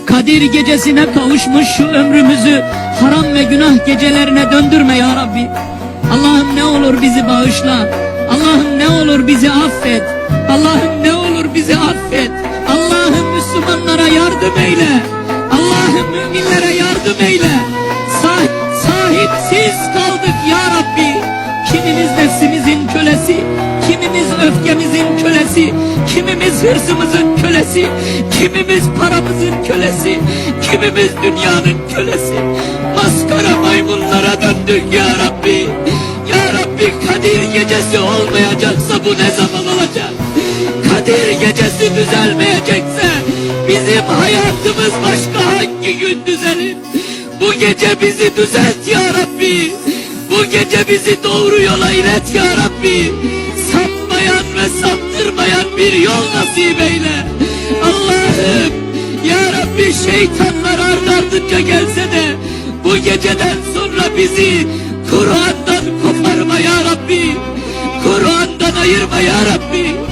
Kadir gecesine kavuşmuş şu ömrümüzü haram ve günah gecelerine döndürme ya Rabbi. Allah'ım ne olur bizi bağışla. Allah'ım ne olur bizi affet. Allah'ım ne olur bizi affet. Allah'ım Müslümanlara yardım eyle. Allah'ım müminlere yardım eyle. Sahipsiz kaldık ya Rabbi. Kimimiz nefsimizin kölesi, kimimiz öfkemizin kölesi, kimimiz hırsımızın kölesi, kimimiz paramızın kölesi, kimimiz dünyanın kölesi. Maskara maymunlara döndük ya Rabbi. Ya Rabbi, Kadir gecesi olmayacaksa bu ne zaman olacak? Kadir gecesi düzelmeyecekse bizim hayatımız başka hangi gün düzelir? Bu gece bizi düzelt ya Rabbi. Bu gece bizi doğru yola ilet ya Rabbi. Sapmayan ve saptırmayan bir yol nasip eyle. Allah'ım ya Rabbi, şeytanlar ard ardınca gelse de bu geceden sonra bizi Kur'an'dan koparma ya Rabbi. Kur'an'dan ayırma ya Rabbi.